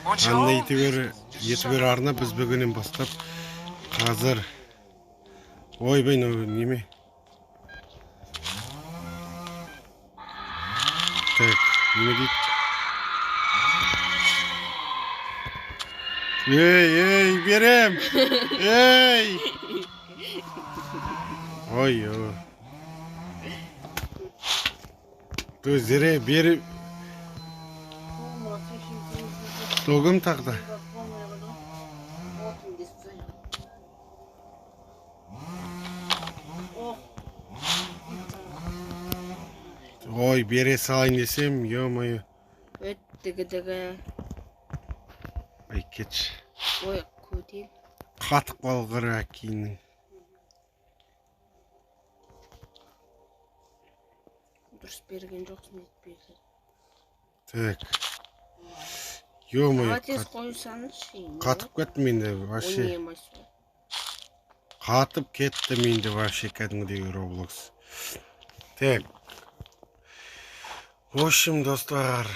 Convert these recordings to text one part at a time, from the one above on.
Анна етібер арна біз бүгінен бастап қазір ойбай неме так неме дейді ей берем ей ой Зере бері Тогым тағда. Ой, бере салайын десем, ё-моё. Өттігі. Ай, кетші. Ой, көтел. Қатық балғыры әкейінің. Дұрыс берген жоқсын етпейді. Так. Ё-моё. Атес қойсаңыз шейін. Қатып кетті менде вообще. Қатып кетті менде вообще кәдімгідегі Roblox. Так. В общем, достар.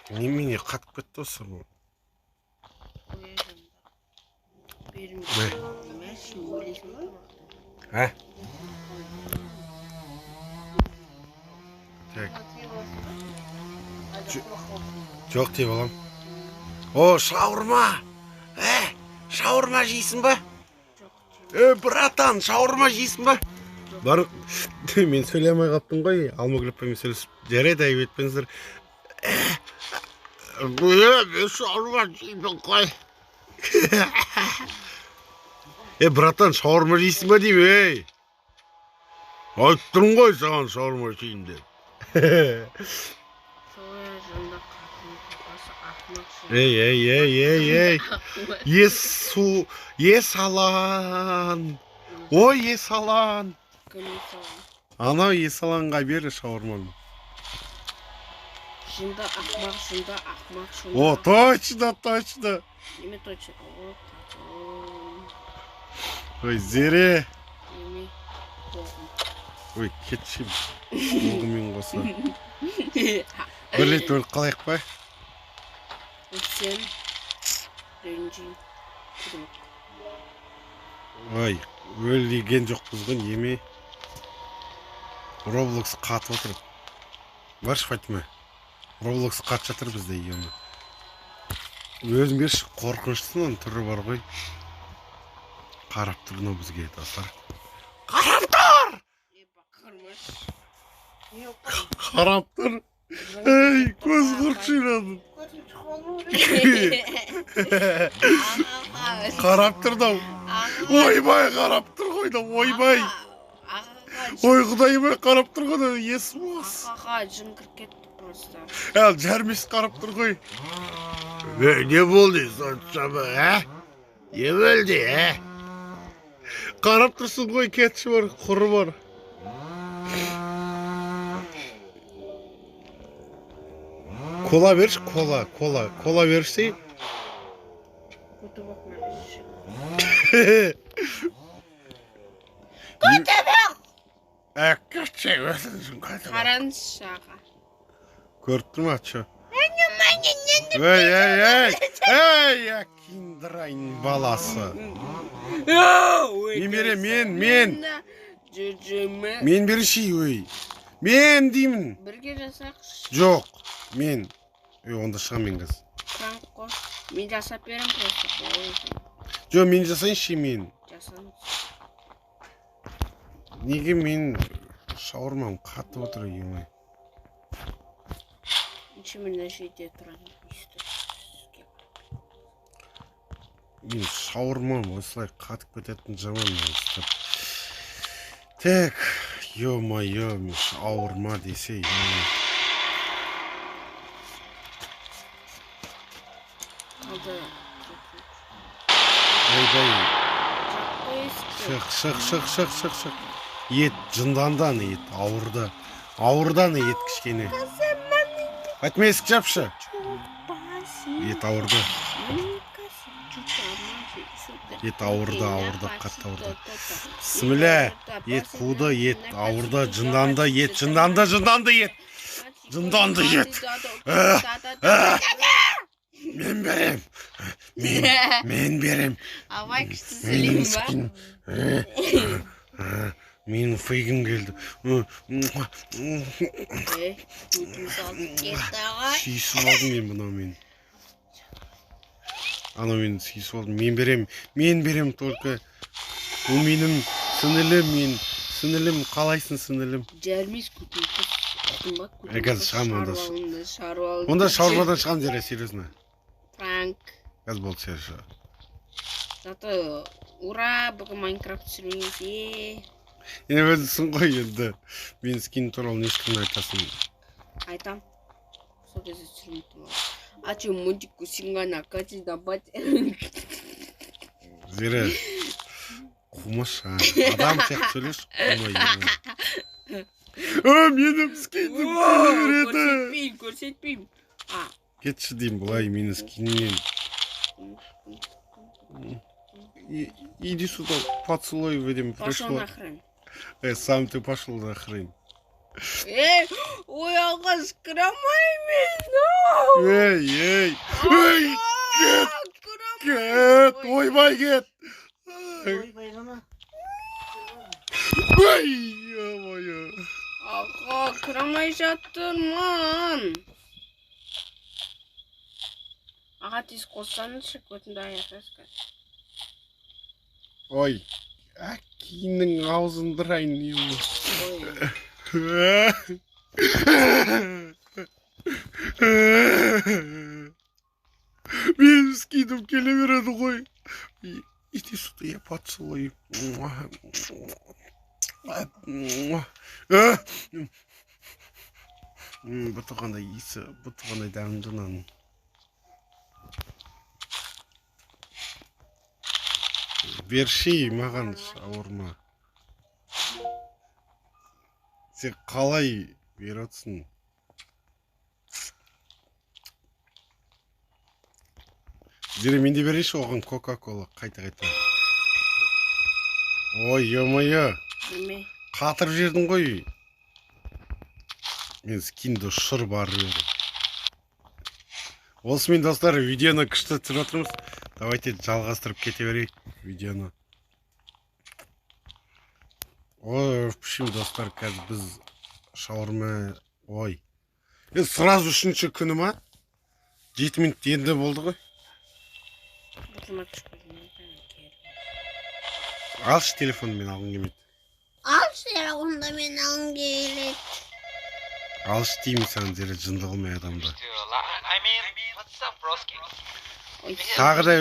Немене қатып кетті осы бұл. А? Так. Жоқ деп алам. О, шаурма! Шаурма жейсің ба? Братан, шаурма жейсің ба? Бар, мен сөйлемей қаптым ғой, алмагүліппен сөйлесіп. Жарайды, айып етпеңіздер. Мен шаурма жеймін қой. Братан, шаурма жейсің ба дейм, ей? Айттым ғой саған шаурма жеймін деп. Ей. Есалан. Ой, есалан. Анау есаланға бері шаурманы. Жында ақмақ. О, точно. Неме точно? Ой, Зере. Неме тоғым. Ой, кетшім. Оғымен қоса. Бір рет өліп қалайық па? Сен ренжи. Ой, өлген жоқпыз ғой, неме. Roblox қатып отыр. Баршы, Фатима. Roblox қатып жатыр бізде, ема. Өзім берші қорқыныштың түрі бар ғой. Қарап тұр мынау бізге, достар. Қарап тұр! Қарап тұр. Ей, көз құртшырадың. Қарап тұр дау. Ойбай, қарап тұр ғой да, ойбай. Ой, құдайбай, қарап тұр ғой да, есі боғыз. Ақаға жын кіріп кетті просто. Әл, жармес қарап тұр ғой. Не болды, соншама, Не болды, Қарап тұрсын ғой, кетші бар, құры бар. Кола берші, кола берші. Көтебек! Көтше, өсіңшін көтебек. Қараңызшы аға. Көріп тұр ма, чо? Ей, киндрайын баласы. Мен берем, мен. Мен берші, өй. Мен деймін. Бірге жасақшы. Жоқ, мен. Онда шығам мен қыз. Қаңқо. Мен жасап берем просто. Жоқ, мен жасайыншы, мен. Жасаңыз. Неге мен шаурмам қатып отыр, емай. Мен жерде тұрады. Мен шаурмам осылай қатып кететін жаман өстіп. Так, ё-моё, мен шаурма десе, Ойбай. Шық. Ет жындандан ет, ауырдан ет кішкене. Фатима, есік жапшы. Ет ауырды. Ет ауырды, қатты ауырды. Бісміллә, ет қуды, ет ауырды, жынданды ет. Жынданды ет. Мен бе. берем. Мен берем. Абай күшті Менің сөйлейін ба? скин. Менің фейгім келді. Көтім салып кетті ағай. Сүйісіп алдым мен мынау мен. Анау мен сүйісіп алдым. Мен берем только. Бұл менің сіңілім, сіңілім, қалайсың сіңілім? Жармес көтім қыз. Қазір шығамын онда. Шаруалды. Онда шаурмадан шығамын жері, серьезно. Пранк. Қазір болды серьезно. Зато ура, бүгін Майнкрафт түсірмейміз. Енді өзісің ғой енді. Мен скин туралы не ешкімді айтасың. Айтам. Сол кезде түсірмейтін ол. А че мультик кусинга на кате добавить? Зере. Қумаша. Адам сияқты сөйлеш. Менің скинім келе береді. Көрсетпеймін. Кетші деймін бұлай менің скинімнен. Иди сюда, поцелуй, видимо, Пошел пришло. нахрен. Сам ты пошел нахрен. Ой, ага, скромай меня. Эй, кет, ойбай кет. Ой, ё-моё. Ага, кырамай жатырмын. Аға тез қоссаңызшы, көтімді аяқасқа. Ой, әкеңнің аузын дырайын. Менің скинім келе береді ғой. Иди сюда, я поцелую. Бұты қандай иісі, бұты қандай дәмді наның. Бершей маған шаурма. Сен қалай беретсің? Зере менде берейші оған кока-кола қайта-қайта. Ой, ё-моё. Неме? Қатырып жердің ғой. Мен скинді ұшыр бар еді. Осымен достар, видеоны күшті түсіріп отырмыз. Давайте жалғастырып кете берейік видеоны. Ой, в общем, достар, қазір біз шаурма... Ой. Сразу үшінші күні ма? 7 минут енді болды ғой. Алшы телефонды мен алғым келмейді. Алшы телефонды мен алғым келеді. Алшы деймін саған зере жынды қылмай адамды. Тағы да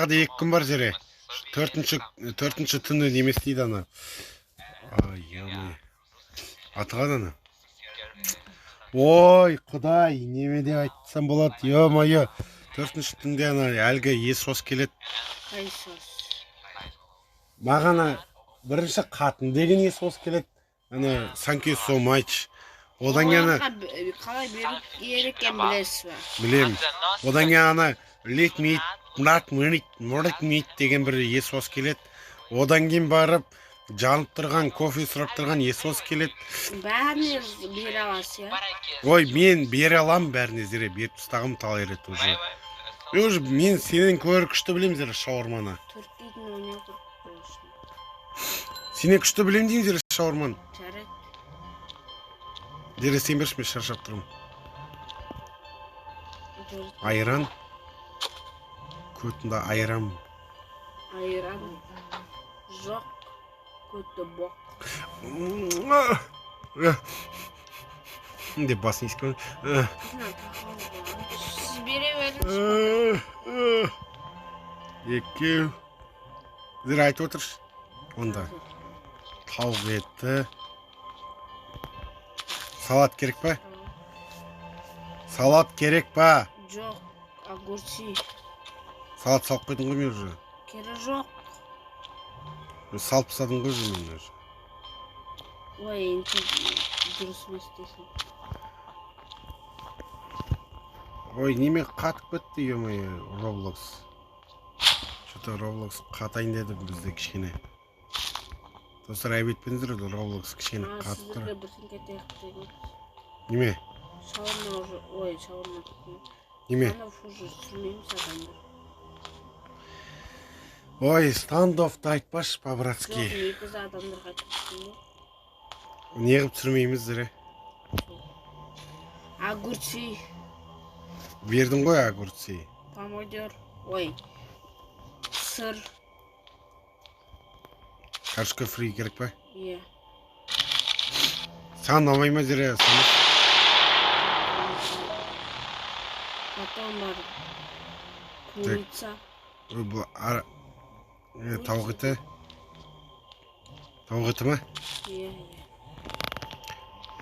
2 күн бар зере. Төртінші түні немес дейді ана. Ай, ё-моё. Атыған ана. Ой, құдай, неме деп айтсам болады, ё-моё. 4-ші түнде ана әлгі есос келеді. Есос. Мағана бірінші қатын деген есос келеді. Ана Санке со матч. Одан кейін қалай беріп ерекен білесіз ба? Білем. Одан кейін ана лет мейт, мұрат мейт деген бір есос келеді. Одан кейін барып жанып тұрған, кофе сұрап тұрған есос келеді. Бәріне бере аласыз, я? Ой, мен бере алам бәріне зере, беріп тұстағым талай рет уже. Мен сенен көрі күшті білем зере шаурманы. Түркейдің ойнау тұрып қойышын. Сенен күшті білем дейм зере шаурманы. Жарайды. Зере сен берші, мен шаршап тұрмын. Айран. Көтінде айран. Айран. Жоқ. Көті боқ. Деп басын ескілін. Сіз бере беріңіз. 2. Зере айтып отыршы. Онда. Тауық еті. Салат керек па? Салат керек па? Жоқ. Огурцы. Салат салып қойдың ғой мен уже. Кері жоқ. Салып тастадың ғой уже мен уже. Ой, енді дұрыс емес дейсің. Ой, неме қатып кетті, ё-моё, Roblox. Что-то Roblox қатайын деді бізде кішкене. Достар әйбетпеңіздер, Roblox кішкене қатып тұр. Сіздерге бірсін кетейік деген. Неме? Шаурма уже, ой, шаурма. Неме? Станов уже түсірмейміз адамдар. Ой, стандофты айтпашы, Жоқ, по-братски. негізі адамдар қайтып түсірмейді. Неғып түсірмейміздер? Огурцы, Бердің ғой огурцы. помидор, ой, сыр, Картошка фри керек па? иә. Саған ұнамай ма зере? Потом бар курица. Бұл тауық еті. Тауық еті ма? Иә.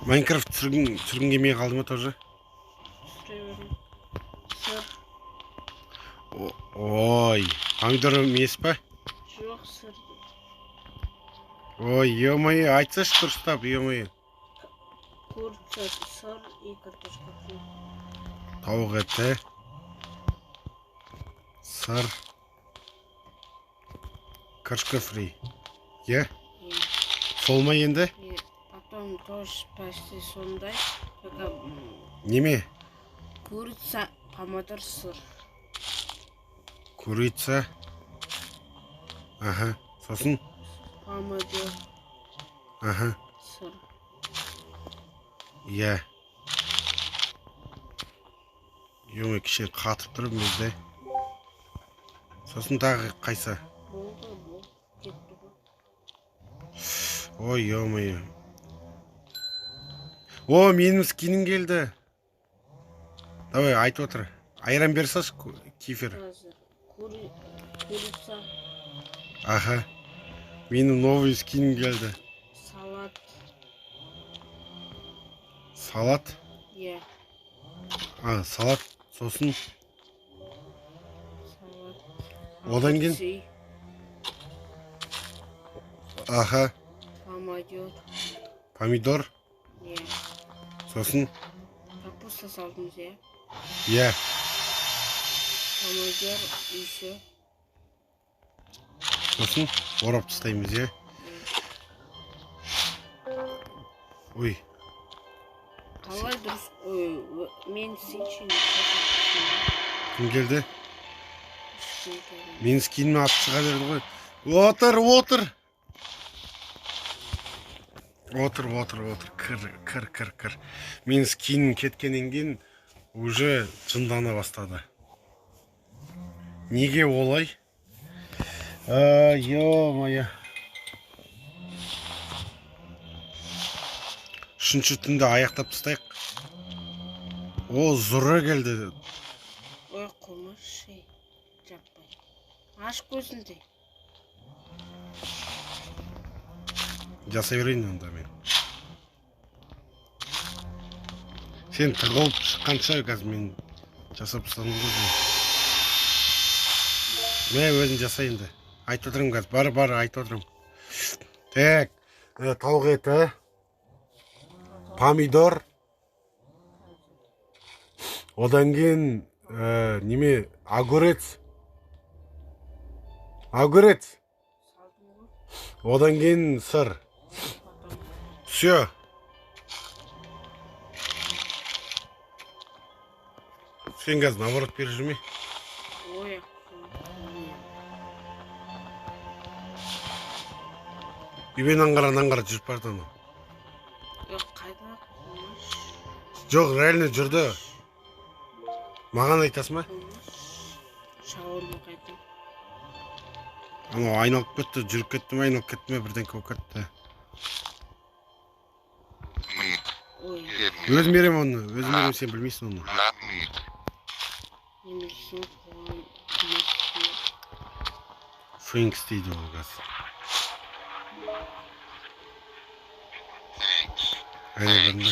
Майнкрафт түсіргін келмей қалды ма тоже? Түсіре берем. Сыр. Ой, помидор емес па? Жоқ, сыр. Ой, ё-моё, айтсашы дұрыстап, ё-моё. Курица, сыр и картошка фри. Тауық еті. Сыр. Картошка фри. Е? Иә. Сол ма енді? И потом тоже почти сондай. Только Неме? курица, помидор, сыр. Курица. Аха. Сосын? Помидор, Аха. сыр. Иә. Ё-моё, кіші қатып тұрып бізде. Сосын тағы қайсы? Болды, бұл. Кетті ғой. Ой, ё-моё. О, менің скинім келді. Давай, айтып отыр. Айран берсаш, кефир. Қазір курица, Аха. Менің новый скинім келді. салат. Салат. Иә, Салат. Сосын. салат. Одан кейін? Огурцы, Аха. помидор. Помидор. Иә. Сосын. Капуста салдыңыз, иә. Иә. Помидор, еще. Сосын. Орап тастаймыз, иә. Ой. Қалай дұрыс? Ой, мен сеншін. Кім келді? Менің скинімі атып шыға берді ғой. Отыр. Кір. Менің скинім кеткеннен кейін уже жындана бастады. Неге олай? Ё-моё. Үшінші түнде аяқтап тастайық. О, зұры келді. Ой, қомаш, жаппай. Аш көзінде. Жасай берейін онда мен. Сен тығылып шыққанша қазір мен жасап тастадым ғой. Мен өзім жасайын да. Айтып отырмын қазір. Бар, айтып отырмын. Так, тауық еті. Помидор. Одан кейін неме? Огурец. Салдың ғой. Одан кейін сыр. Все. Сен қазір наоборот беріп жүрме. Ой, Үйбен аңғара жүріп барды ана. қайда қомаш? Жоқ, реально жүрді. Маған айтасың ба? Шауырма қайда? Анау айналып кетті, жүріп кетті ме, айналып кетті ме, бірдеңке болып кетті. Ой, Өзім берем оны, сен білмейсің оны. немесін қойын. Фэнкс дейді ол қазір. Әне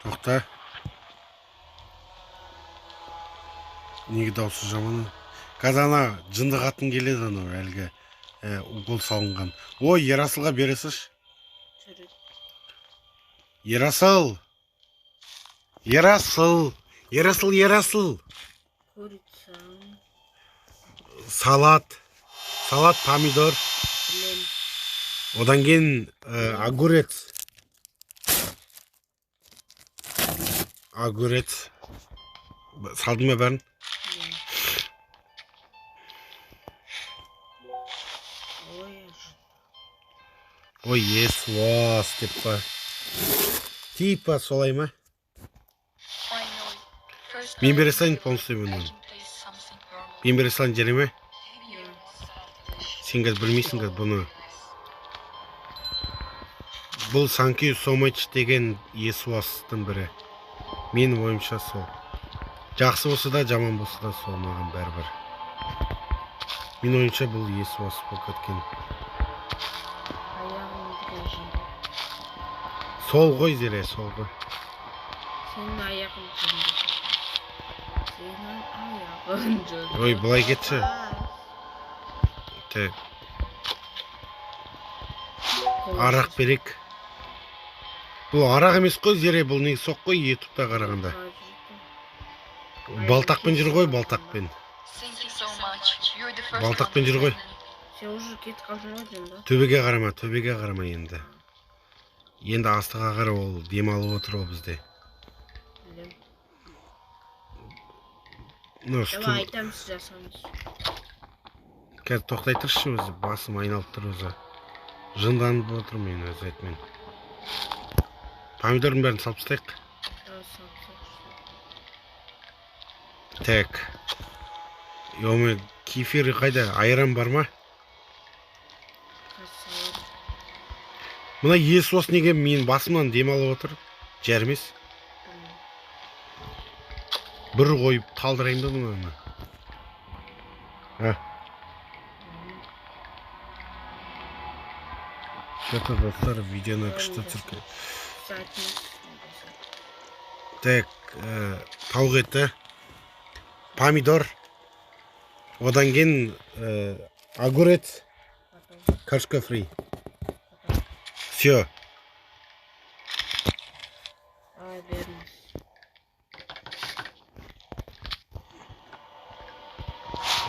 тоқта. Неге даусы жаман? Қазір ана жынды қатын келеді анау әлгі укол салынған. Ой, Ерасылға бересіз? Жүреді. Ерасыл. Курица. Салат, помидор. Білем. Одан кейін огурец. Салдың ба бәрін? Ой, есуас деп па. Типа солай ма? Мен бере салайын полностью бұны. Мен бере салайын жарай ма? Сен қазір білмейсің қазір бұны. Бұл Thank you so much деген есуастың бірі. Менің ойымша сол. Жақсы болса да, жаман болса да сол маған бәрібір. Мен ойымша бұл есуас болып кеткен. Сол ғой Зере, сол ғой. Senin ayağın cırdı. Senin ayağın cırdı. Ой, былай кетші. Тек. Арақ берек. Бұл арақ емес қой Зере, бұл не соқ қой ютубта қарағанда. Балтақпен жүр ғой, балтақпен. Балтақпен жүр ғой. Sen уже кетіп қалдың ғой деймін да. Төбеге қарама енді. Енді астыға қара ол демалып отыр ол бізде. Давай айтамыз жасамыз. Қазір тоқтай тұршы өзі, басым айналып тұр өзі. Жынданып отыр мен өзі айтмен. Помидордың бәрін салып тастайық. Так. Йоме, кефирі қайда? Айран бар ма? Мына есуас неге мен басымнан демалып отыр? Жармес. Бір қойып қалдырайын да мұны. Что-то достар видеоны күшті түсірді. Так, тауық еті, помидор, одан кейін огурец, картошка фри. Все. Ай, верность.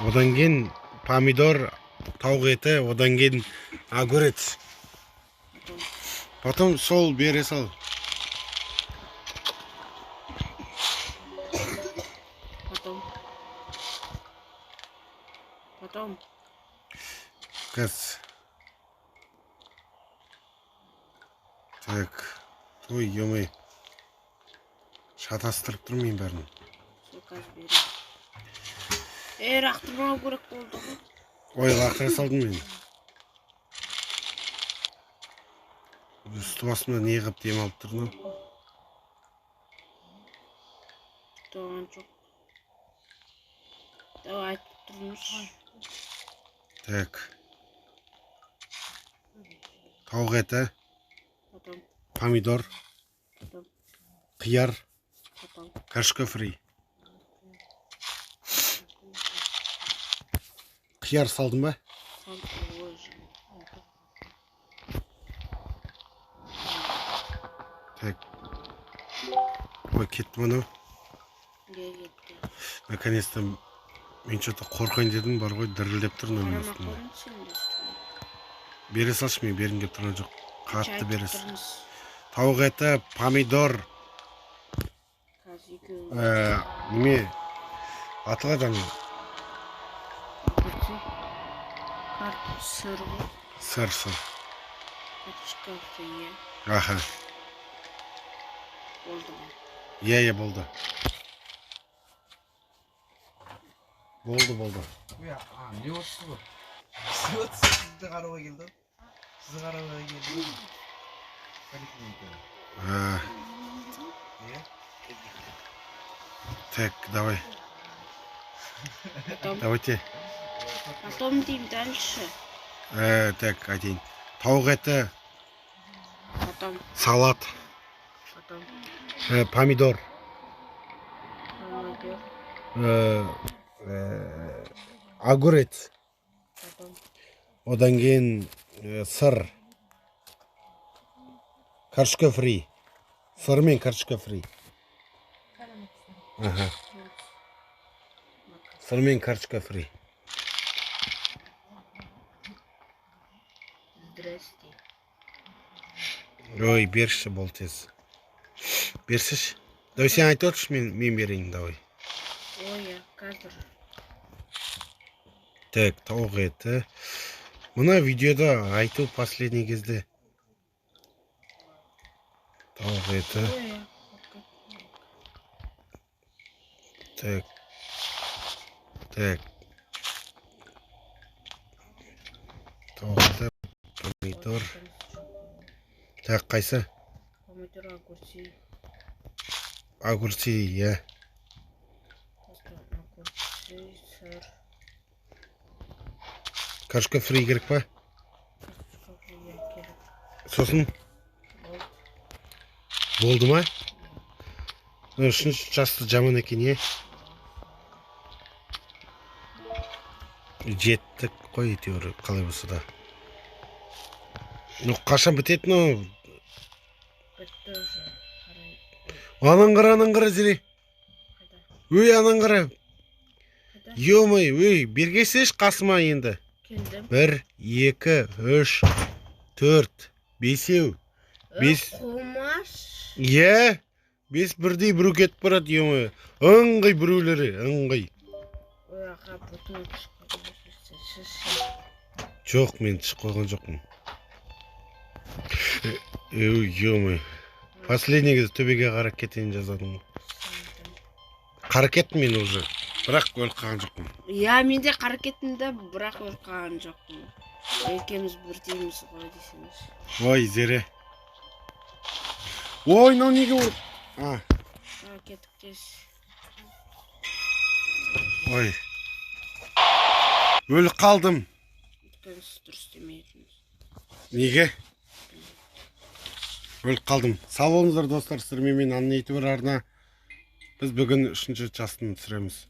Одан кейін помидор, тауық еті, одан кейін огурец. Потом сол бере сал. Потом. Каз. Так. Ой, ё-моё. Шатастырып тұрмын бәрін. Сол қазір берем. Рақтырмау керек болды ғой. Ой, лақтыра салдым мен. Үсті басымда не қып демалып тұрдым? Тоған жоқ. Давай айтып тұрмыз. Так. Тауық еті, Потом. помидор, Потом. қияр, Потом. картошка фри. Қияр салдым ба? Так. Ой, кетті мұны. Кетті. Наконец-то мен что-то қорқайын дедім, бар ғой дірілдеп тұр мына Қарама үстінде. қойын сен де үстіне. Бере салшы, мен бергім келіп тұрған жоқ. Қатты бересіз. Тұрмыз. Тауық еті, помидор, Қазір екеуі. неме атыға жаңа Картоп, сыр ғой. сыр. Картошка фри. Аха. Болды ма? Иә, болды. Болды. Не отырсыз ғой? Сіз отырсыз, сізді қарауға келді. Сізді қарауға келді. Так, давай. Потом. Давайте. Потом дейм дальше. Так, один. Тауық еті, Потом. салат, Потом. помидор, Помидор. огурец, Потом. одан кейін сыр, картошка фри. Сыр мен картошка фри. Аха. Сыр мен картошка фри. Здрасте. Ой, берші бол тез. Берсіш. Давай сен айтып отыршы, мен берейін, давай. Ой, қазір. Так, тауық еті. Мына видеода айту последний кезде. Тауық еті. Ой, Так. Так. Тауық еті. Помидор. Так, қайсы? Помидор, огурцы. Огурцы, иә. Огурцы, сыр. Картошка фри керек па? Сосын? Болды ма? Үшінші жасты жаман екен, е? Жеттік қой, әйтеуір қалай болса да. Ну, қашан бітеді, ну? Бітті уже. Анан қара, зере. Өй, анан қара. Қайда? Ё-май, өй, бергесеш қасыма енді. Келдім. 1, 2, 3, 4, 5. Қомаш. Иә, 5 бірдей біреу кетіп барады, ё-май. Ыңғай біреулері, ыңғай. Ой, аға, бұтын түшіп Жоқ, мен түшіп қойған жоқпын. Өй, ё-май. Последний кезде төбеге қарап кетейін жазадым. Қарап кеттім мен уже. Бірақ өліп қалған жоқпын. Я, мен де қарап кеттім де, бірақ өліп қалған жоқпын. Екеуміз бірдейміз ғой десеңіз. Ой, зере. Ой, мынау неге ұрып? Кеттік тез. Ой. Өліп қалдым. Өйткені сіз дұрыс істемедіңіз. Неге? Өліп қалдым. Сау болыңыздар достар, сіздермен мен Анна ютубер арна. Біз бүгін 3-ші частын түсіреміз.